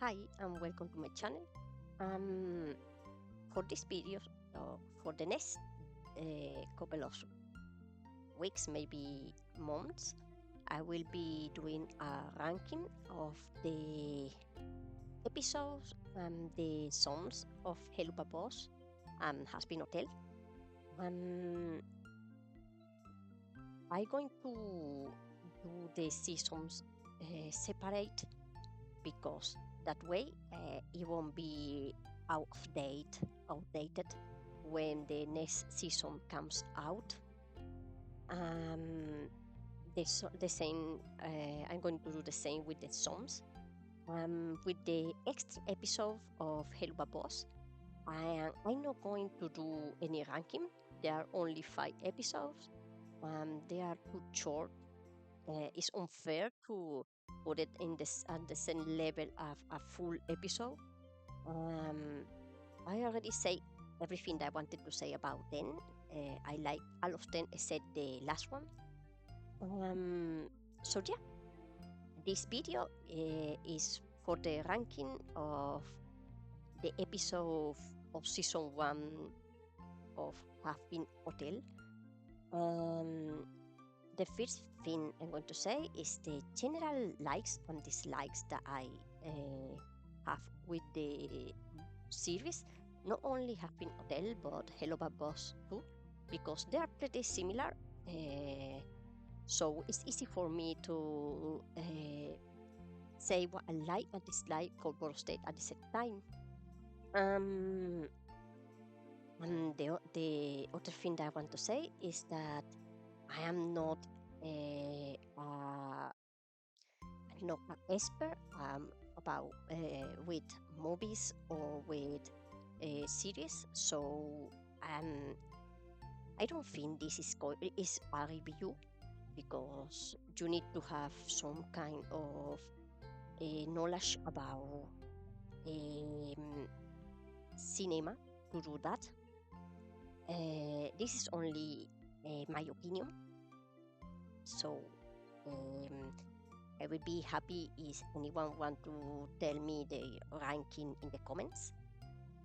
Hi and welcome to my channel. Um, for this video, for the next couple of weeks, maybe months, I will be doing a ranking of the episodes and the songs of Helluva Boss and Hazbin Hotel. I'm going to do the seasons separate because that way it won't be outdated when the next season comes out. The same. I'm going to do the same with the songs. With the extra episode of Helluva Boss, I'm not going to do any ranking. There are only 5 episodes. They are too short. It's unfair to put it in this at the same level of a full episode. I already say everything that I wanted to say about them. I like all of them except the last one. So yeah, this video is for the ranking of the episode of season 1 of Hazbin Hotel. The first thing I'm going to say is the general likes and dislikes that I have with the series. Not only Hazbin Hotel but Helluva Boss too, because they are pretty similar. So it's easy for me to say what I like and dislike Cold State at the same time. And the other thing that I want to say is that I am not I'm not an expert about with movies or with series, so um, I don't think this is a review because you need to have some kind of knowledge about um, cinema to do that. This is only my opinion, so I would be happy if anyone want to tell me the ranking in the comments.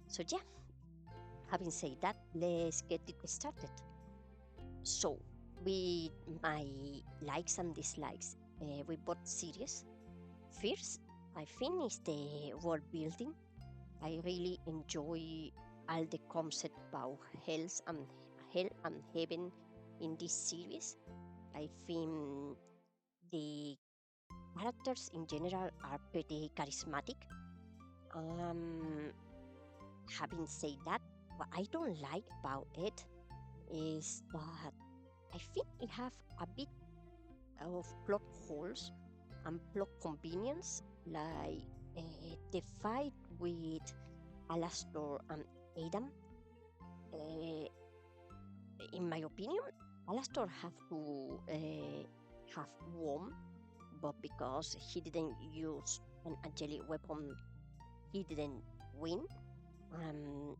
So yeah, having said that, let's get it started. So with my likes and dislikes with both series, first I think is the world building. I really enjoy all the concept about hell and heaven in this series. I think the characters in general are pretty charismatic. Um, Having said that, what I don't like about it is that I think it have a bit of plot holes and plot convenience, like the fight with Alastor and Adam. Uh, in my opinion, Alastor have to have won, but because he didn't use an angelic weapon, he didn't win.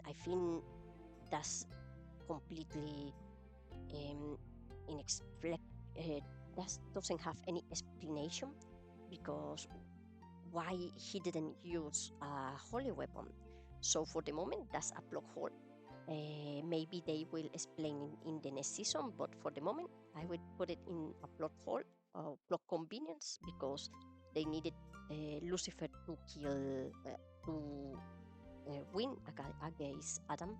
I think that's completely um, inexplicable. That doesn't have any explanation because why he didn't use a holy weapon. So for the moment, that's a plot hole. Maybe they will explain in the next season, but for the moment, I would put it in a plot hole, plot convenience, because they needed Lucifer to kill, to win against Adam.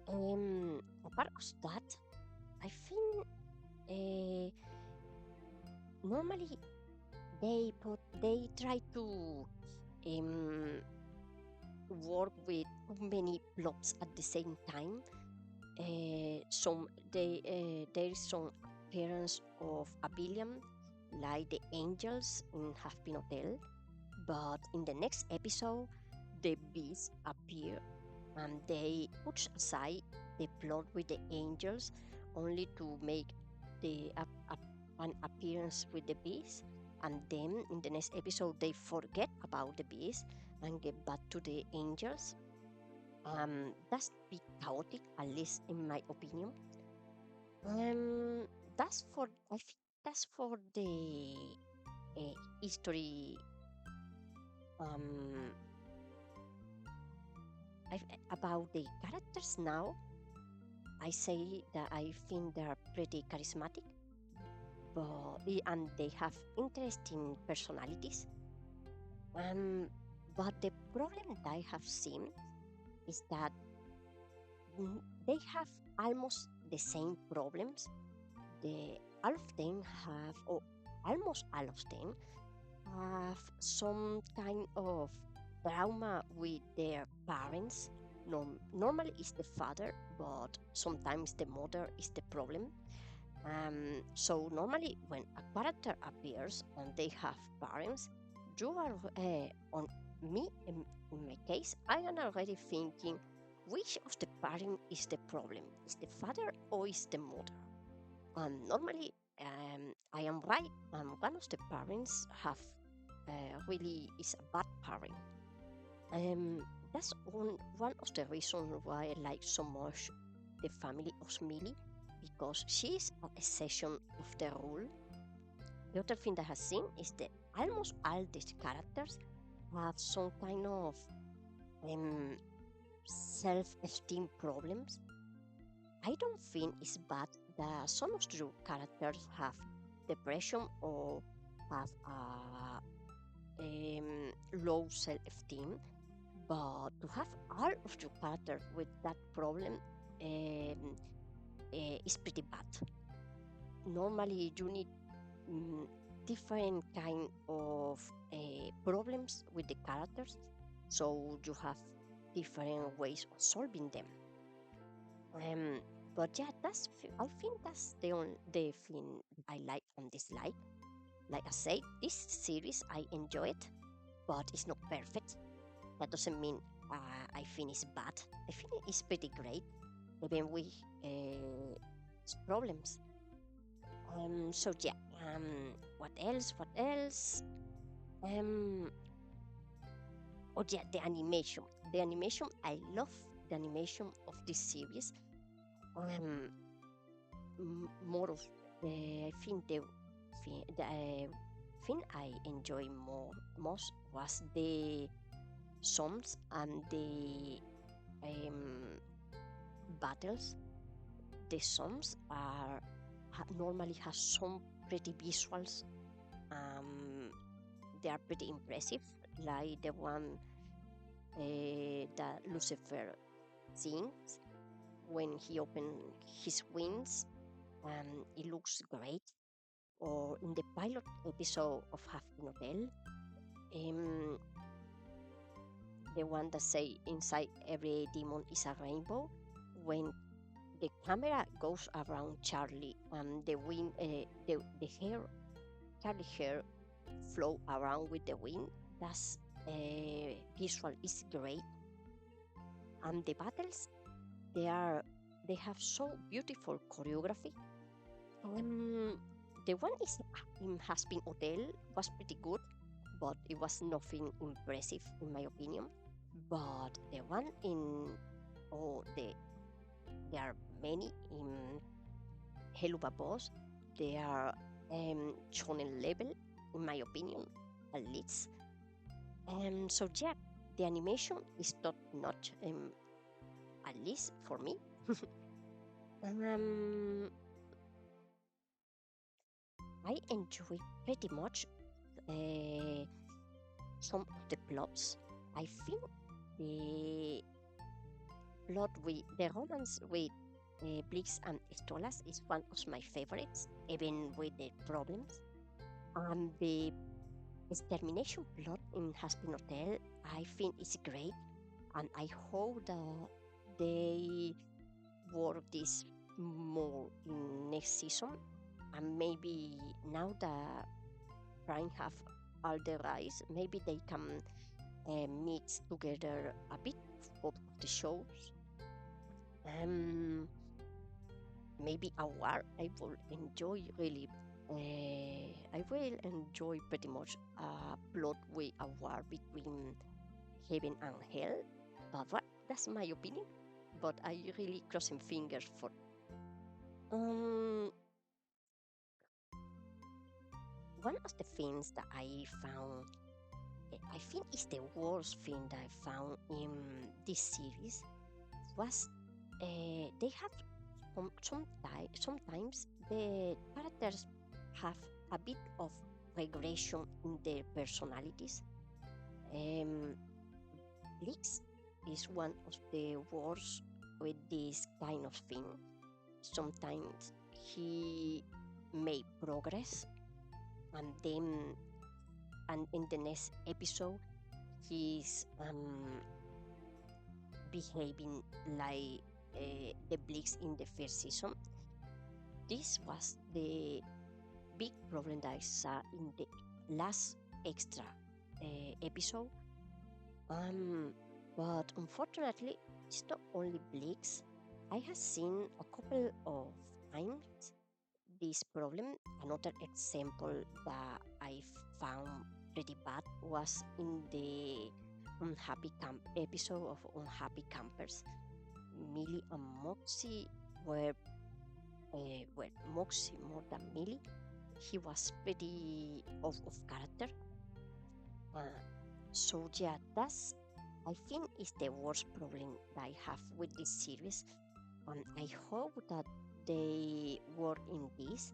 Apart of that, I think normally they try to um, work with too many plots at the same time. There is some appearance of a villain like the angels in Half Pin Hotel, but in the next episode, the beasts appear and they put aside the plot with the angels only to make an appearance with the beast, and then in the next episode they forget about the beast and get back to the angels. That's a bit chaotic, at least in my opinion. Um, I think that's for the history Um, about the characters now, I say that I think they're pretty charismatic, and they have interesting personalities. Um, but the problem that I have seen is that they have almost the same problems. The all of them have, or almost all of them have some kind of trauma with their parents. Normally it's the father, but sometimes the mother is the problem. So normally when a character appears and they have parents, you are on me in my case, I am already thinking which of the parent is the problem? Is the father or is the mother? Normally, I am right, and one of the parents have really is a bad parent. That's one of the reasons why I like so much the family of Millie, because she is a exception of the rule. The other thing that I have seen is that almost all these characters have some kind of um, self-esteem problems. I don't think it's bad that some of your characters have depression or have a low self-esteem, but to have all of your characters with that problem is pretty bad. Normally, you need mm, different kind of problems with the characters, so you have different ways of solving them. Um, but yeah, I think that's the thing I like and dislike. Like I say, this series I enjoy it, but it's not perfect. That doesn't mean I think it's bad. I think it's pretty great, even with its problems. So yeah. What else? What else? Um, oh yeah, the animation. The animation. I love the animation of this series. Um, More of I think the thing I enjoy most was the songs and the um, battles. The songs normally have some pretty visuals. Um, they are pretty impressive, like the one that Lucifer sings when he opens his wings. It looks great. Or in the pilot episode of Hazbin Hotel, um, the one that say inside every demon is a rainbow, when the camera goes around Charlie and the wind, the hair, Charlie hair flow around with the wind, that's visual is great. And the battles, they are they have so beautiful choreography. Um, the one is in Hazbin Hotel was pretty good, but it was nothing impressive in my opinion. But the one in oh there are many in Helluva boss. They are shonen level in my opinion, at least. So yeah, the animation is top notch, at least for me. um, I enjoy pretty much uh, some of the plots. I think the the romance with Blix and Stolas is one of my favorites, even with the problems. And the extermination plot in Haspin Hotel, I think is great, and I hope that they work this more in next season, and maybe now that Prime have all the rights, maybe they can mix together a bit of the shows. Um, Maybe a war. I will enjoy really. I will enjoy pretty much a plot with a war between heaven and hell. But what? That's my opinion. But I really crossing fingers for. Um, One of the things that I found I think it's the worst thing that I found in this series was they have sometimes the characters have a bit of regression in their personalities. Um, Blix is one of the worst with this kind of thing. Sometimes he made progress, and then and in the next episode he's behaving like the Blix in the first season. This was the big problem that I saw in the last extra episode. Um, but unfortunately, it's not only Blix. I have seen a couple of times this problem. Another example that I found pretty bad was in the Unhappy Camp episode of Unhappy Campers. Millie and Moxie were, well, Moxie more than Millie. He was pretty of character. Uh, so yeah, that's I think is the worst problem that I have with this series. And I hope that they work in this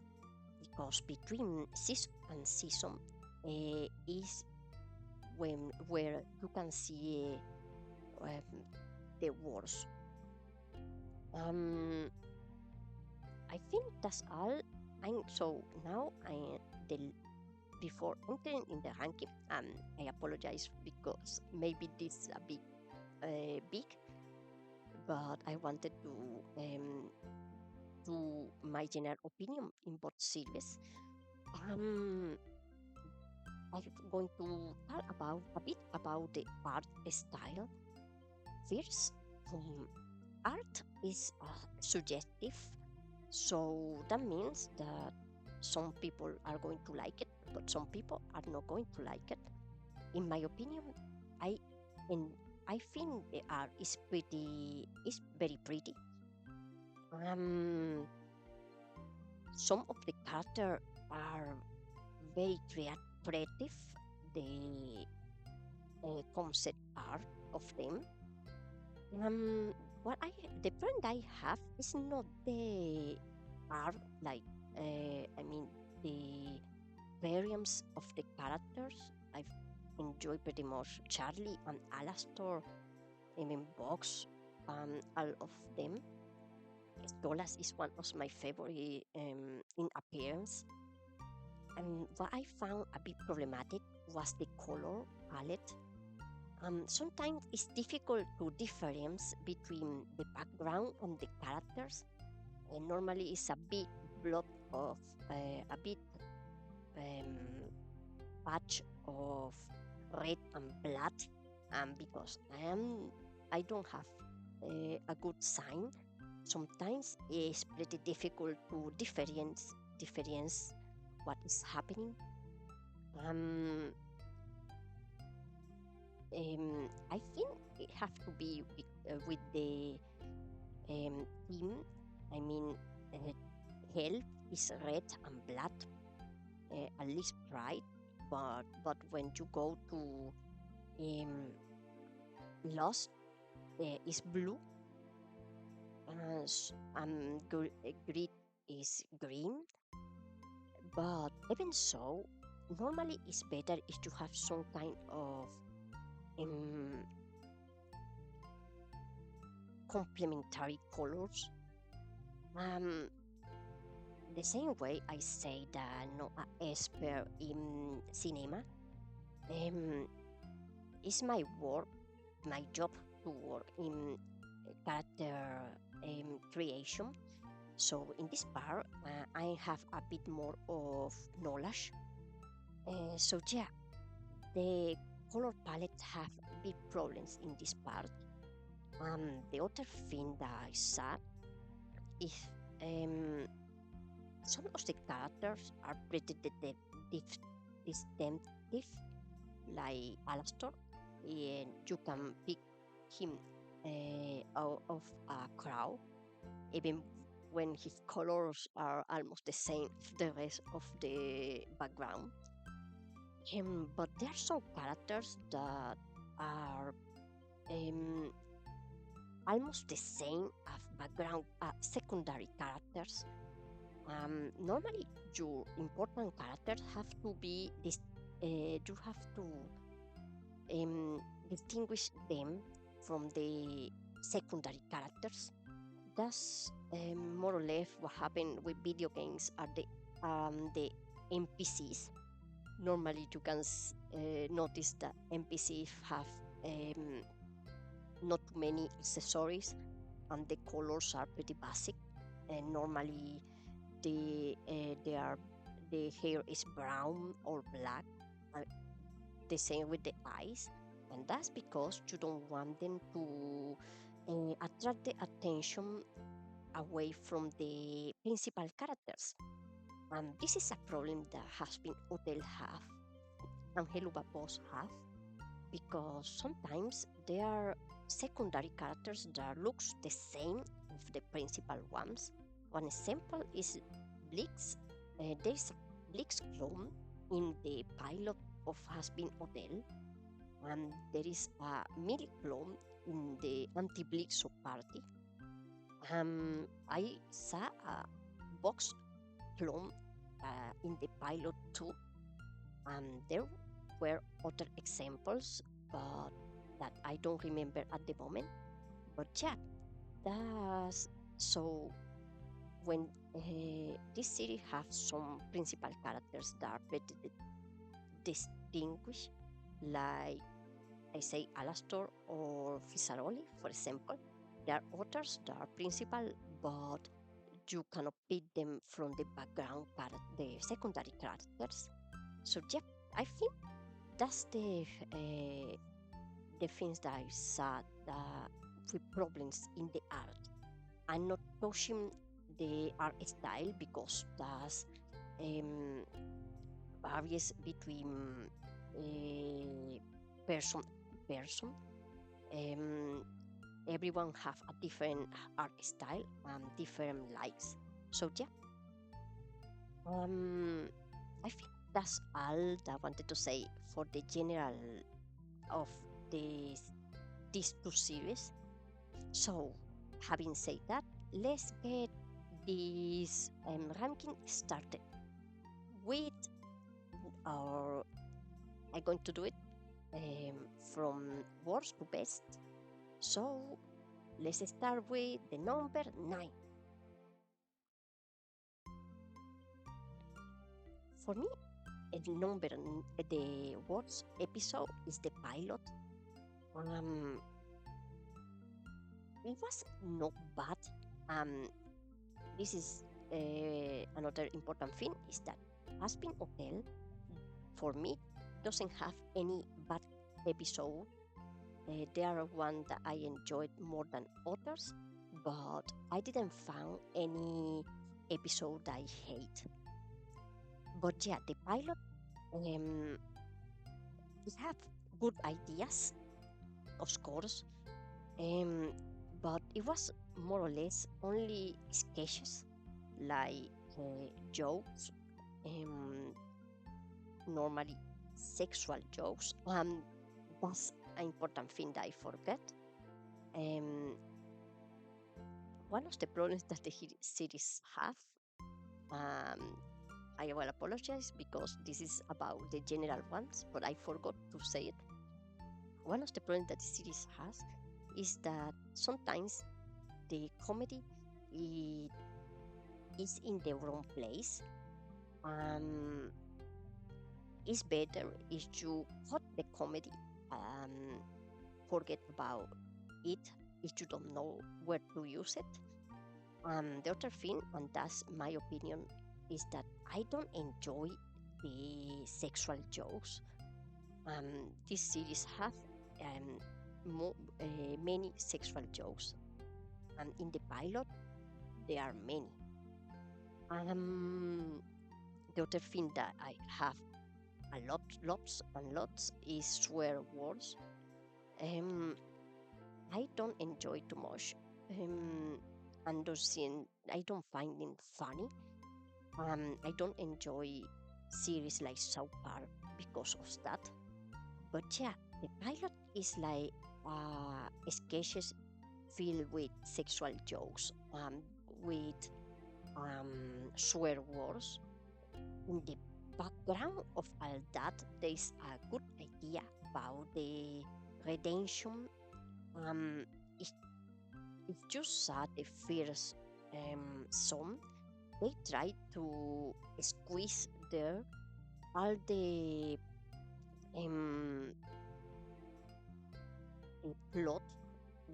because between season and season is when where you can see the worst. Um, I think that's all. So now the before entering in the ranking, I apologize because maybe this is a bit big, but I wanted to do my general opinion in both series. Um, I'm going to talk about a bit about the art style. First, art is suggestive, so that means that some people are going to like it, but some people are not going to like it. In my opinion, I and I think the art is very pretty. Um, some of the characters are very creative. The concept art of them. Um, what I the problem I have is not the art like I mean the variants of the characters. I've enjoyed pretty much Charlie and Alastor, I mean Box, all of them. Stolas is one of my favorite in appearance. And what I found a bit problematic was the color palette. Sometimes it's difficult to difference between the background and the characters. And normally it's a bit blood of a bit um, patch of red and blood, because I don't have a good sign. Sometimes it's pretty difficult to difference what is happening. Um, I think it have to be with the team. I mean, hell is red and blood, at least bright. But when you go to um, Lost, is blue, grid is green. But even so, normally it's better is to have some kind of um, complementary colors. Um, the same way I say that I'm not an expert in cinema. Um, it's my work, my job to work in character creation. So in this part, I have a bit more of knowledge. So yeah, the color palettes have big problems in this part. The other thing that I saw is um, some of the characters are pretty distinctive, like Alastor, and you can pick him out of a crowd, even when his colors are almost the same the rest of the background. But there are some characters that are um, almost the same as background secondary characters. Normally, your important characters have to be this. You have to distinguish them from the secondary characters. That's more or less what happened with video games are the NPCs. Normally, you can notice that NPCs have um, not too many accessories, and the colors are pretty basic. And normally, the they are the hair is brown or black. Uh, the same with the eyes, and that's because you don't want them to attract the attention away from the principal characters. And this is a problem that Hazbin Hotel have and Helluva both have, because sometimes there are secondary characters that looks the same of the principal ones. One example is Blix. There's a Blix clone in the pilot of Hazbin Hotel, and there is a Miri clone in the anti-Blix party. I saw a box clone in the pilot too, and there were other examples, but that I don't remember at the moment. But yeah, that's so when this series have some principal characters that are pretty distinguished, like I say Alastor or Fisaroli, for example. There are others that are principal, but you cannot pick them from the background, the secondary characters. So yeah, I think that's the things that I saw with problems in the art. I'm not touching the art style because that's um, varies between person to person. Um, Everyone have a different art style and different likes. So yeah, I think that's all that I wanted to say for the general of this these two series. So, having said that, let's get this ranking started with our. I'm going to do it from worst to best. So, let's start with the number 9. For me, the worst episode is the pilot. Um, it was not bad. Um, this is another important thing is that Aspen Hotel, for me, doesn't have any bad episode. There are one that I enjoyed more than others, but I didn't find any episode I hate. But yeah, the pilot, um, it have good ideas, of course, um, but it was more or less only sketches, like jokes, um, normally sexual jokes. That's an important thing that I forget. Um, One of the problems that the series have, um, I will apologize because this is about the general ones, but I forgot to say it. One of the problems that the series has is that sometimes the comedy i- is in the wrong place. Um, it's better if you cut the comedy, um, forget about it if you don't know where to use it. The other thing, and that's my opinion, is that I don't enjoy the sexual jokes. This series have um, many sexual jokes, and in the pilot there are many. Um, the other thing that I have lots and lots is swear words. Um, I don't enjoy too much. And I don't find it funny. I don't enjoy series like South Park. because of that. But yeah, the pilot is like sketches filled with sexual jokes, with swear words. In the background of all that, there's a good idea about the redemption. Um, if, if you saw the first song, they try to squeeze there all the um, plot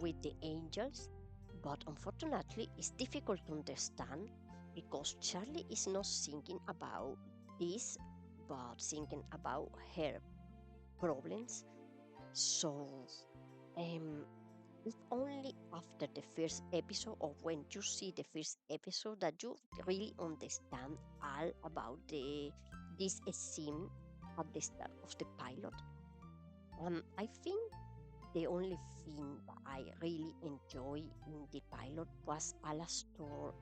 with the angels, but unfortunately, it's difficult to understand because Charlie is not singing about this, but singing about her problems. So, um, it's only after the first episode, or when you see the first episode, that you really understand all about this scene at the start of the pilot. I think the only thing that I really enjoy in the pilot was Alastor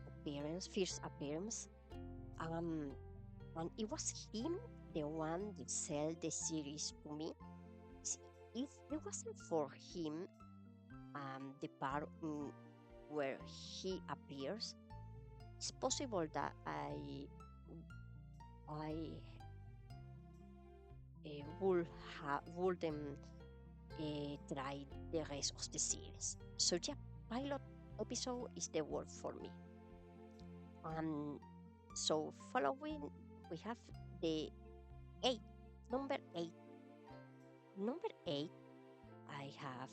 appearance, first appearance. Um, and it was him, the one that sell the series to me. S- If it wasn't for him, the part where he appears, it's possible that I wouldn't try the rest of the series. So yeah, pilot episode is the word for me. And so following, we have the eight, number eight. Number eight, I have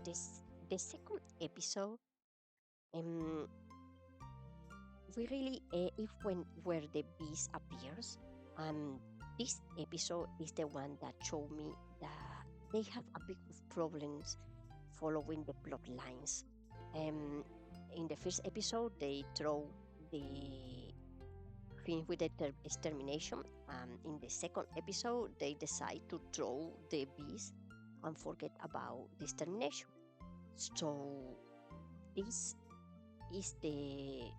this the second episode. Um, we really if when where the beast appears. And this episode is the one that showed me that they have a big of problems following the plot lines. Um, in the first episode, they throw the thing with the extermination. In the second episode, they decide to throw the beast and forget about the extermination. So this is the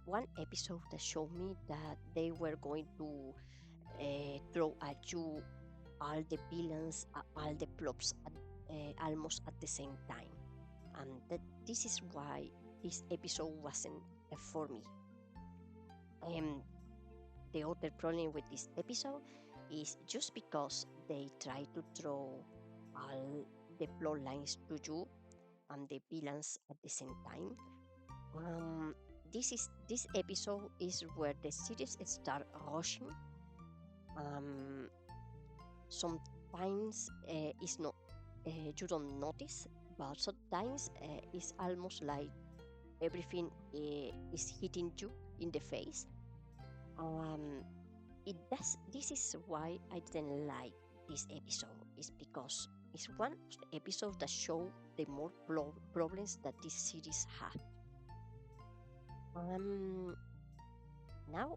one episode that showed me that they were going to throw at you all the villains, all the plots almost at the same time. And that this is why this episode wasn't for me. Um, the other problem with this episode is just because they try to throw all the plot lines to you and the villains at the same time. Um, this episode is where the series start rushing. Um, Sometimes it's not you don't notice, but sometimes it's almost like everything is hitting you in the face. Um, it does. This is why I didn't like this episode. Is because it's one of the episodes that show the more problems that this series had. Um, Now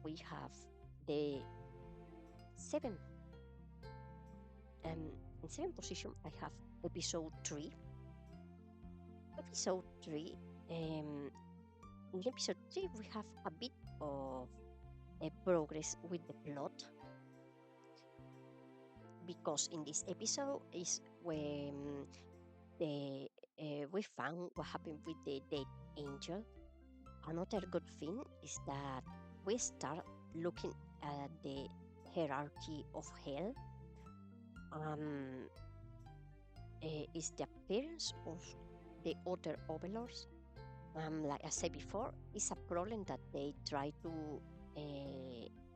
we have the seven. In seventh position, I have episode three. Episode three. In episode three, we have a bit of a progress with the plot because in this episode is when the we found what happened with the dead angel. Another good thing is that we start looking at the hierarchy of hell. Um, is the appearance of the other overlords. Like I said before, it's a problem that they try to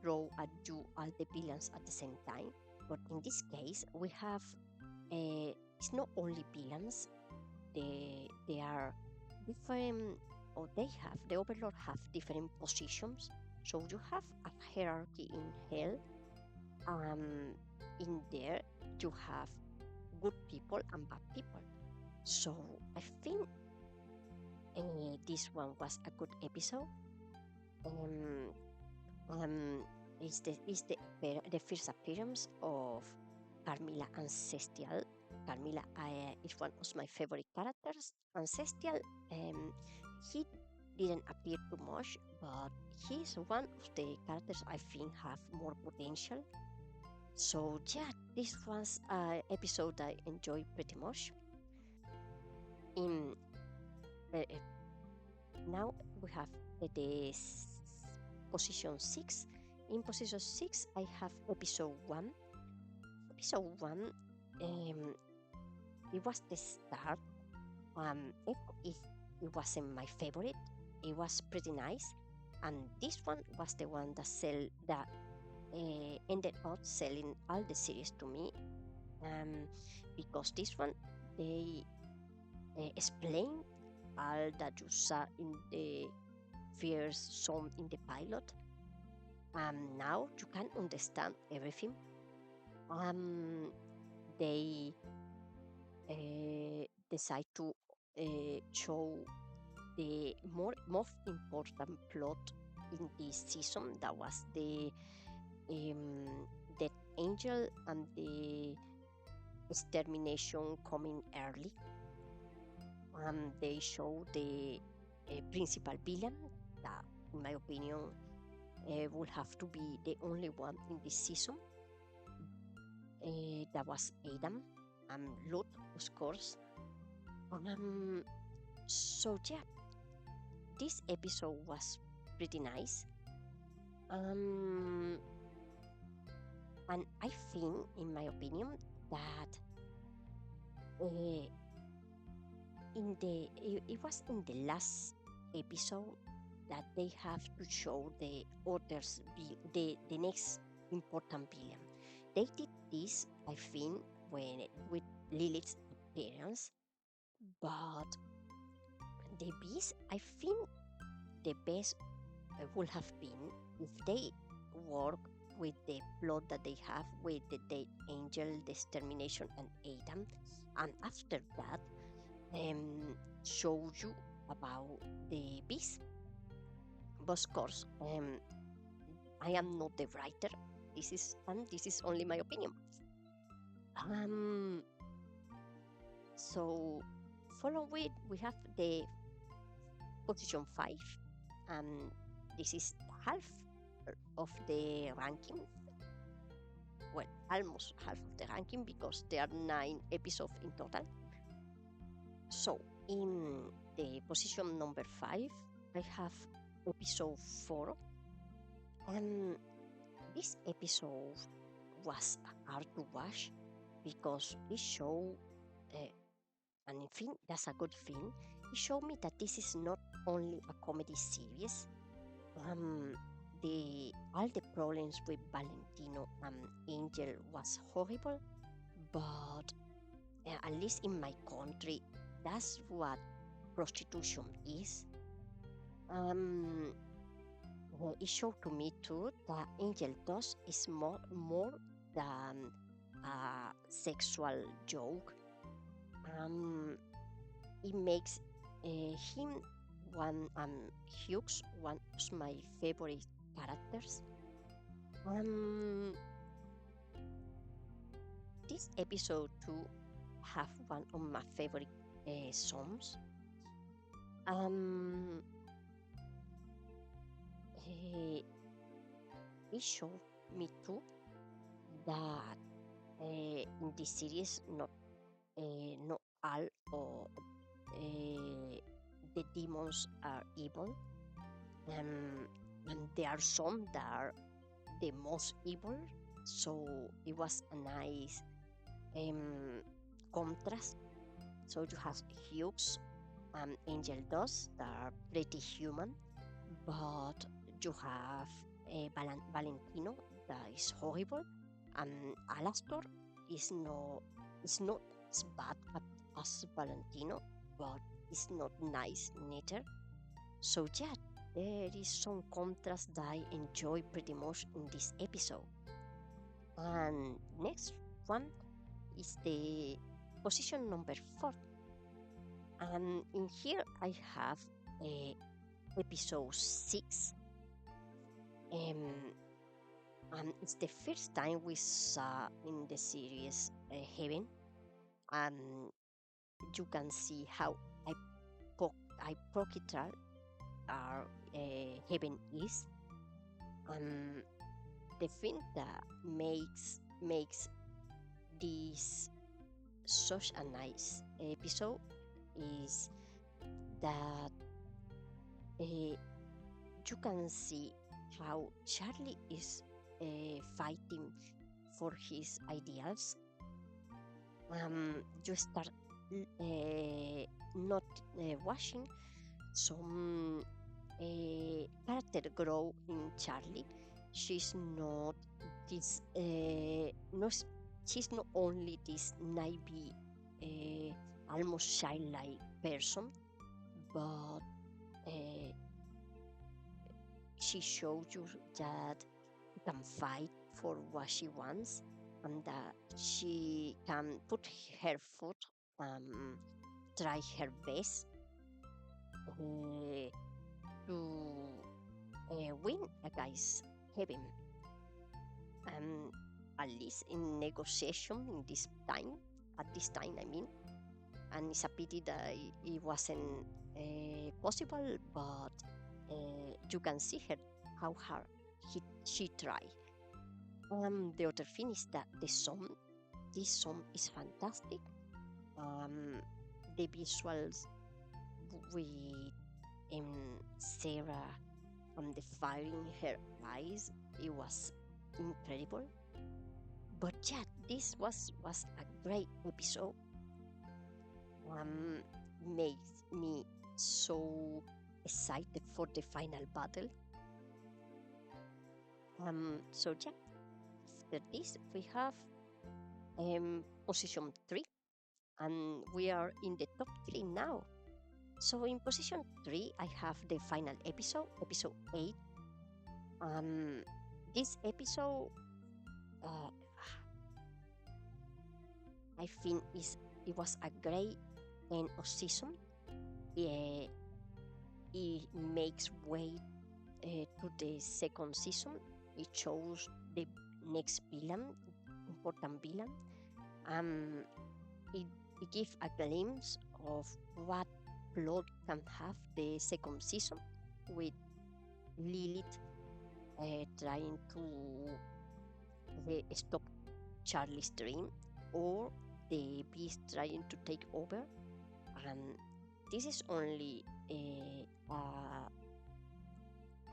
throw at you all the villains at the same time. But in this case, we have it's not only villains; they are different, or they have the overlord have different positions. So you have a hierarchy in hell. In there, you have good people and bad people. So I think this one was a good episode. Um, the first appearance of Carmilla Ancestral. Carmilla is one of my favorite characters. Ancestral, he didn't appear too much, but he's one of the characters I think have more potential. So yeah, this was an episode I enjoyed pretty much. In now we have the position 6. In position 6, I have episode 1. Episode 1, it was the start. It wasn't my favorite, it was pretty nice. And this one was the one that ended up selling all the series to me. Because this one, they explain all that you saw in the first song in the pilot. Now you can understand everything. They decide to show the most important plot in this season. That was the angel and the extermination coming early. They show the principal villain that, in my opinion, would have to be the only one in this season. That was Adam and Lot, of course. So yeah, this episode was pretty nice. And I think, in my opinion, that it was in the last episode that they have to show the others, the next important villain. They did this, I think, with Lilith's appearance, but the beast, I think, the best would have been if they work with the plot that they have with the Dead Angel, the Extermination, and Adam, and after that, show you about the beast. But of course, I am not the writer. This is only my opinion. So follow with we have the position 5, and this is half of the ranking. Well, almost half of the ranking because there are 9 episodes in total. So in the position number 5, I have episode 4. And this episode was hard to watch because it showed, and I think that's a good thing, it showed me that this is not only a comedy series. All the problems with Valentino and Angel was horrible, but at least in my country, that's what prostitution is. It showed to me too that Angel Dust is more than a sexual joke. It makes him Hughes one of my favorite characters. This episode too have one of my favorite songs. It showed me too that in this series not all of the demons are evil, and there are some that are the most evil. So it was a nice contrast. So you have Hughes and Angel Dust that are pretty human, but you have Valentino that is horrible, and Alastor is not as bad as Valentino, but it's not nice neither. So yeah, there is some contrast that I enjoy pretty much in this episode. And next one is the position number 4. And in here I have episode 6. And it's the first time we saw in the series Heaven. And you can see how hypocritical our heaven is. Um, the thing that makes this such a nice episode is that you can see how Charlie is fighting for his ideals. You start not watching some character grow in Charlie. She's not this no she's not only this naive almost childlike person, but uh, she shows you that she can fight for what she wants and that she can put her foot, um, try her best to win against heaven. Um, at least in negotiation in this time, at this time, I mean, and it's a pity that it wasn't possible, but you can see her how hard she tried. The other thing is that this song is fantastic. Um, the visuals with Sarah and the fire in her eyes, it was incredible. But yeah, this was a great episode. Um, Makes me so excited for the final battle. So yeah, after this we have position 3, and we are in the top 3 now. So in position 3, I have the final episode, episode 8. Um, this episode, uh, I think it was a great end of season. Yeah, it makes way to the second season. It shows the next villain, important villain. Um, it, it gives a glimpse of what plot can have the second season with Lilith trying to stop Charlie's dream, or the beast trying to take over. And this is only a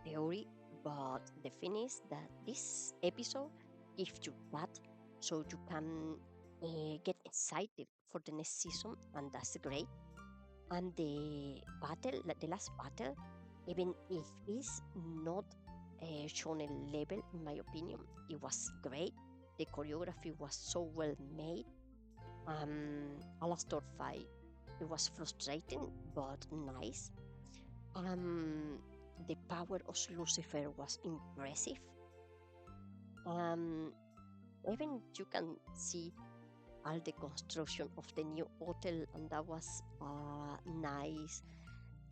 theory, but the thing is that this episode gives you that, so you can get excited for the next season, and that's great. And the battle, like the last battle, even if it's not shown a level, in my opinion, it was great. The choreography was so well made. Alastor fight, it was frustrating but nice. Um, the power of Lucifer was impressive. Um, Even you can see all the construction of the new hotel, and that was a nice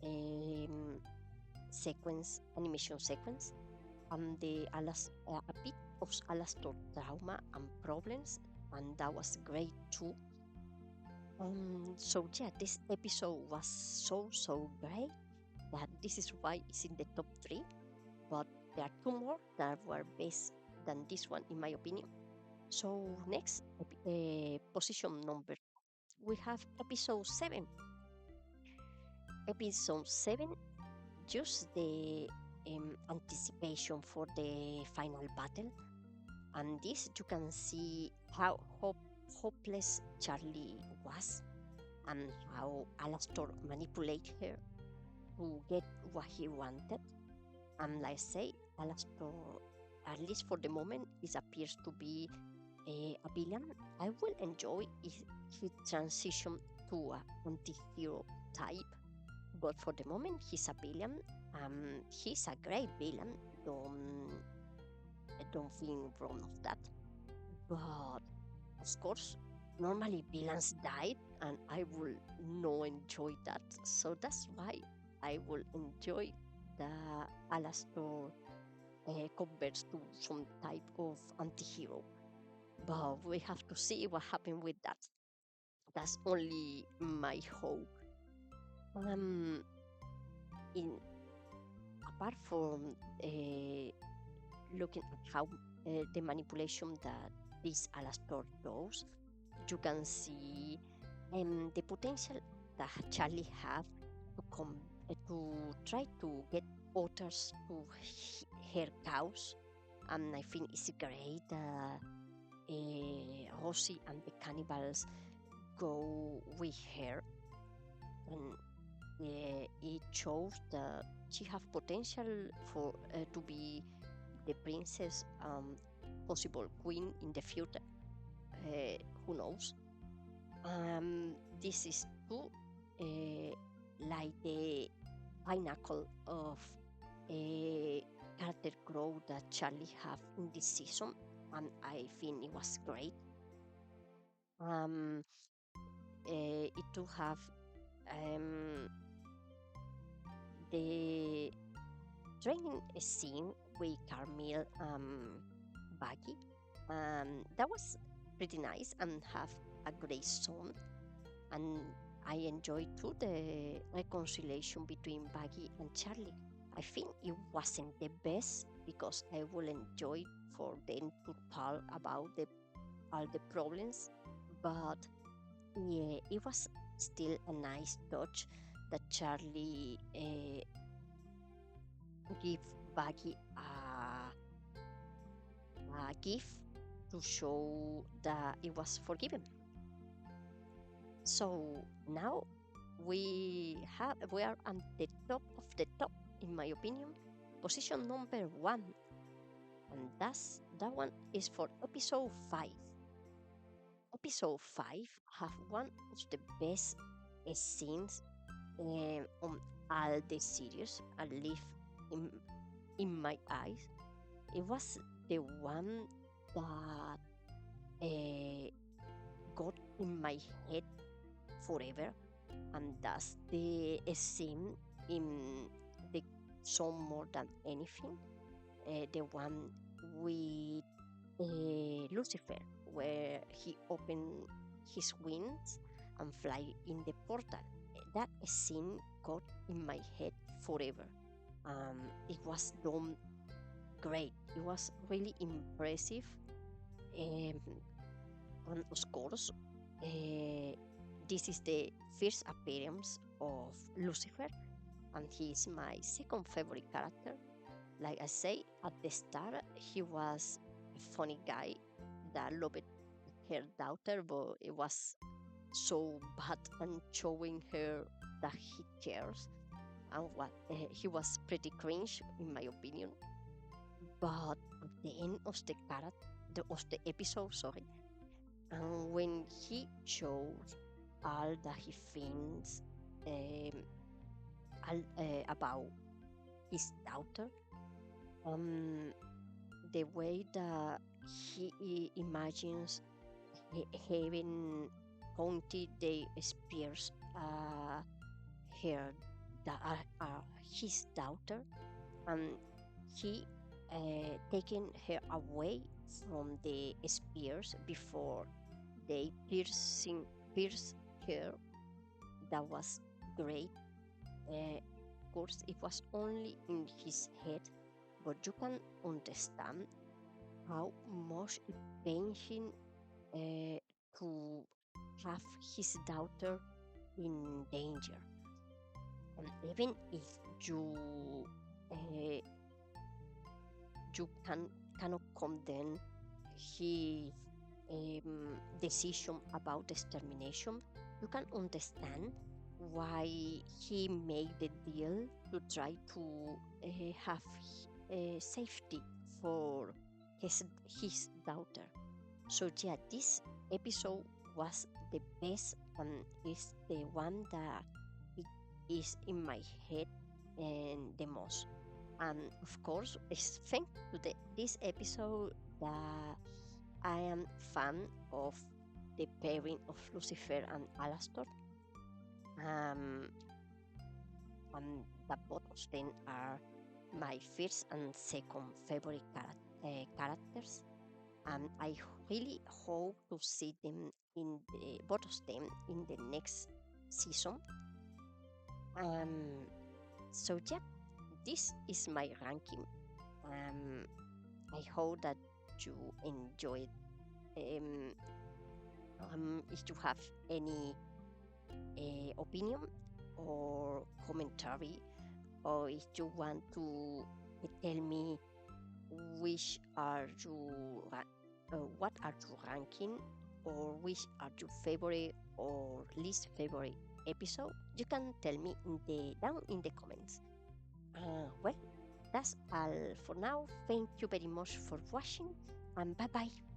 um, animation sequence. A bit of Alastor trauma and problems, and that was great too. So yeah, this episode was so great that this is why it's in the top 3. But there are 2 more that were best than this one, in my opinion. So next, position number, we have episode 7. Episode 7, just the anticipation for the final battle. And this you can see how hopeless Charlie was, and how Alastor manipulated her to get what he wanted. And like I say, Alastor, at least for the moment, it appears to be a villain. I will enjoy if he transition to an anti-hero type, but for the moment he's a villain. He's a great villain. I don't think wrong of that. But of course, normally villains died, and I will not enjoy that. So that's why I will enjoy the Alastor converts to some type of anti-hero. But we have to see what happened with that. That's only my hope. Um, in apart from looking at how the manipulation that this Alastor does, you can see the potential that Charlie have to come to try to get others to her cows. And I think it's great that Rosie and the cannibals go with her, and it shows that she have potential for to be the princess, possible queen in the future. Who knows? This is too like the pinnacle of a character growth that Charlie have in this season, and I think it was great. Um, it to have um, the training scene with Carmel, Baggy. That was pretty nice and have a great song. And I enjoyed too the reconciliation between Baggy and Charlie. I think it wasn't the best because I will enjoy for them to talk about all the problems, but yeah, it was still a nice touch that Charlie give Baggy a gift to show that it was forgiven. So now we are at the top of the top, in my opinion, position number one, and that one is for episode 5. Episode 5 have one of the best scenes on all the series, at least in in my eyes. It was the one that uh, got in my head forever, and that's the scene in the song More Than Anything, the one with Lucifer, where he opened his wings and fly in the portal. That scene got in my head forever. It was done great. It was really impressive. Um, and of course, this is the first appearance of Lucifer, and he is my second favorite character. Like I say at the start, he was a funny guy that loved her daughter, but it was so bad and showing her that he cares, and what he was pretty cringe in my opinion. But at the end of the episode, sorry, and when he shows all that he thinks um, about his daughter, um, the way that he imagines having pointed the spears her his daughter, and he taking her away from the spears before they pierce her. That was great. Of course, it was only in his head, but you can understand how much it pains him uh, to have his daughter in danger. And even if you uh, you cannot condemn his decision about extermination, you can understand why he made the deal to try to have safety for his daughter. So yeah, this episode was the best and is the one that it is in my head and the most. And of course, it's thanks to this episode that I am fan of the pairing of Lucifer and Alastor. Um, and that both of them are my first and second favorite characters. And I really hope to see them in both of them in the next season. Um, so yeah, this is my ranking. I hope that you enjoyed. Um, if you have any opinion or commentary, or if you want to tell me which are you what are you ranking, or which are your favorite or least favorite episode, you can tell me down in the comments. Well, that's all for now. Thank you very much for watching, and bye bye.